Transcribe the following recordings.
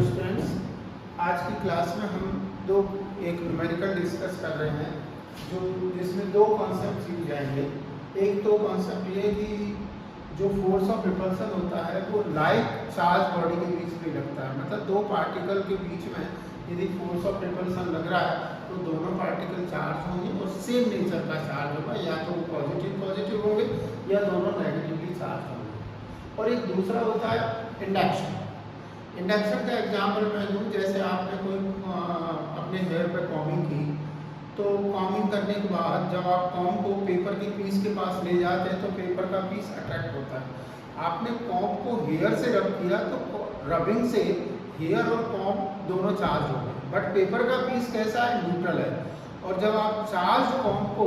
Students, आज की class में हम एक न्यूमेरिकल डिस्कस कर रहे हैं जो जिसमें दो कॉन्सेप्ट यूज जाएंगे। एक तो कॉन्सेप्ट ये कि जो फोर्स ऑफ रिपल्सन होता है वो लाइक चार्ज बॉडी के बीच में लगता है, मतलब दो पार्टिकल के बीच में यदि फोर्स ऑफ रिपल्सन लग रहा है तो दोनों पार्टिकल चार्ज होंगे और सेम नेचर का चार्ज होगा, या तो वो पॉजिटिव होंगे या दोनों नेगेटिवली चार्ज होंगे। और एक दूसरा होता है इंडक्शन। इंडक्शन का एग्जाम्पल मैं दूँ, जैसे आपने कोई अपने हेयर पे कॉमिंग की, तो कॉमिंग करने के बाद जब आप कॉम को पेपर की पीस के पास ले जाते हैं तो पेपर का पीस अट्रैक्ट होता है। आपने कॉम को हेयर से रब किया तो रबिंग से हेयर और कॉम दोनों चार्ज हो गए, बट पेपर का पीस कैसा है, न्यूट्रल है। और जब आप चार्ज कॉम को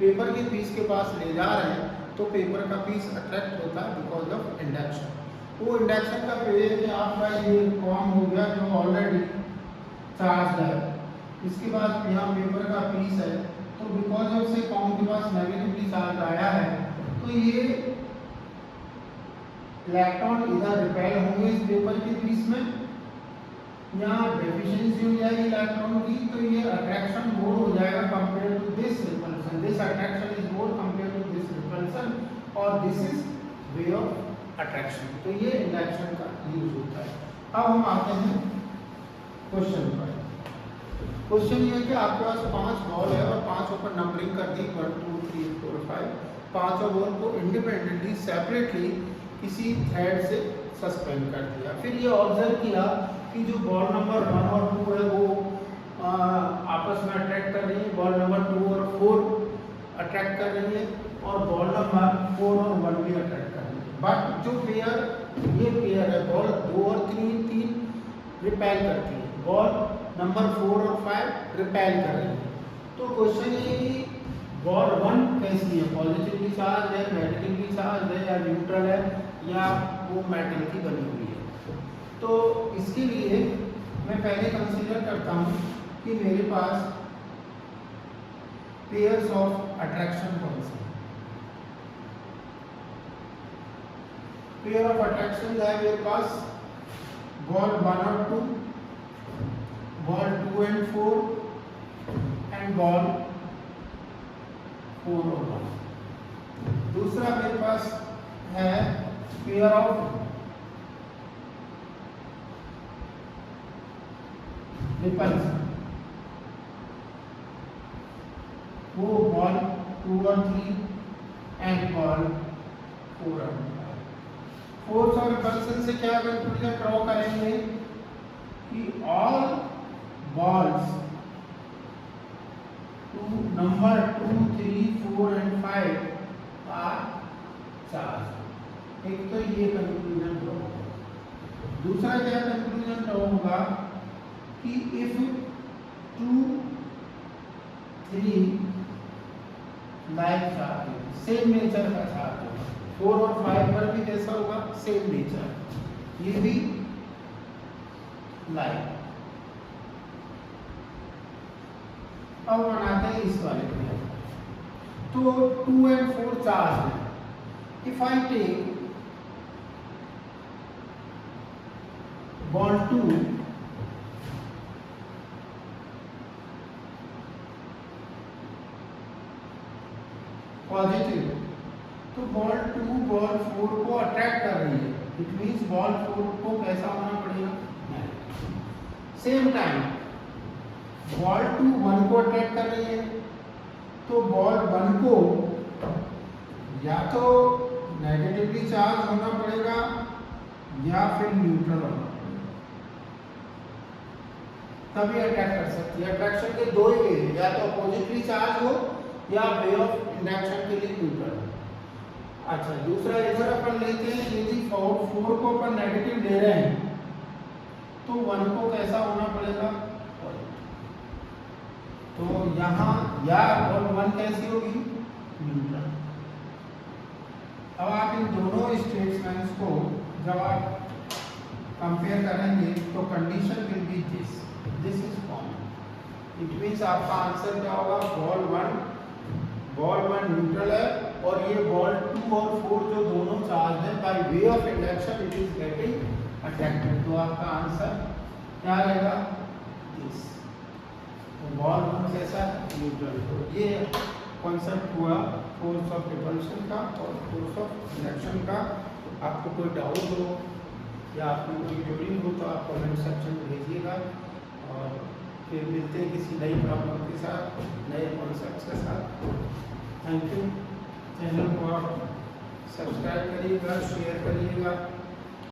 पेपर के पीस के पास ले जा रहे हैं तो पेपर का पीस अट्रैक्ट होता है बिकॉज ऑफ इंडक्शन। वो इंडक्शन का पेज है कि आपका ये कॉम हो गया जो ऑलरेडी चार्ज है, इसके बाद यहाँ पेपर का पीस है, तो बिकॉज ऑफ से कॉम के पास नेगेटिवली चार्ज आया है तो ये इलेक्ट्रॉन इधर रिपेल होंगे इस पेपर के पीस में, यहाँ डेफिशिएंसी हो जाएगी इलेक्ट्रॉन की, तो ये अट्रैक्शन मोर हो जाएगा compare to this repulsion. This attraction is more compare to this repulsion और this is way of attraction. तो ये इंडक्शन का यूज होता है। अब हम आते हैं क्वेश्चन पर। क्वेश्चन ये है कि आपके पास 5 बॉल है और 5 ऊपर नंबरिंग कर दी 1 2 3 4 5। पांचों बॉल को इंडिपेंडेंटली सेपरेटली किसी थ्रेड से सस्पेंड कर दिया। फिर ये ऑब्जर्व किया कि जो बॉल नंबर 1 और 2 है वो आपस में अट्रैक्ट कर रही है, बॉल नंबर 2 और 4 अट्रैक्ट कर रही है और बॉल नंबर 4 और 1 भी अट्रैक्ट कर रही है। बट जो ये पेयर है बॉल 2 और 3 रिपेल करती है, बॉल नंबर 4 और 5 रिपेल कर रही है। तो क्वेश्चन ये कि बॉल 1 कैसी है, पॉजिटिवली चार्ज है, नेगेटिवली चार्ज है या न्यूट्रल है या वो मेटल की बनी हुई है। तो इसके लिए मैं पहले कंसीडर करता हूँ कि मेरे पास पेयर्स ऑफ अट्रैक्शन कौन से हैं। पेयर ऑफ अट्रैक्शन है मेरे पास बॉल 1 और 2, बॉल 2 and 4 एंड बॉल 4 और 1। दूसरा मेरे पास है पेयर ऑफ रिपल्सन, वो बॉल 2 और 3 एंड बॉल 4 और 5। फोर्स और रिपल्सन से क्या कंक्लूजन ड्रॉ करेंगे कि all balls number 2 3 4 and 5 are charge. एक तो ये कंक्लूजन ड्रॉ होगा। दूसरा क्या कंक्लूजन ड्रॉ होगा कि if 2 3 like charge, same nature का चार्ज होगा, 4 और 5 पर भी कैसा होगा, सेम नेचर, ये भी लाइक। अब बनाते हैं इस वाले में। तो 2 and 4 चार्ज है। If I take ball 2 positive, तो बॉल 2 बॉल 4 को अट्रैक्ट कर रही है, इट मींस बॉल 4 को कैसा होना पड़ेगा, सेम टाइम बॉल 2 1 को अट्रैक्ट कर रही है, तो बॉल 1 को या तो नेगेटिवली चार्ज होना पड़ेगा या फिर न्यूट्रल होना पड़ेगा, तभी अट्रैक्ट कर सकती है। अट्रैक्शन के दो ही वे हैं, या तो पॉजिटिवली चार्ज हो या वे ऑफ इंडक्शन के लिए न्यूट्रल हो। अच्छा, दूसरा इधर अपन लेते हैं, यदि 4 को अपन नेगेटिव ले रहे हैं तो 1 को कैसा होना पड़ेगा, तो यहाँ या बॉल 1 कैसी होगी, न्यूट्रल। अब आप इन दोनों स्टेटमेंट्स को जब आप कंपेयर करेंगे तो condition will be this is common. It means आपका आंसर क्या होगा, बॉल 1 न्यूट्रल है और ये बॉल 2 और 4 जो दोनों चार्ज है, by way of induction it is getting attracted. तो आपका आंसर क्या रहेगा दिस। बॉल कैसा न्यूट्रल। तो ये कॉन्सेप्ट हुआ फोर्स ऑफ रिपल्शन का और फोर्स ऑफ इंडक्शन का। आपको कोई डाउट हो या आपको कोई क्वेरी हो तो आप कमेंट सेक्शन में भेजिएगा, और फिर मिलते हैं किसी नई प्रॉब्लम के साथ, नए कॉन्सेप्ट के साथ। Thank you. चैनल को आप सब्सक्राइब करिएगा, शेयर करिएगा।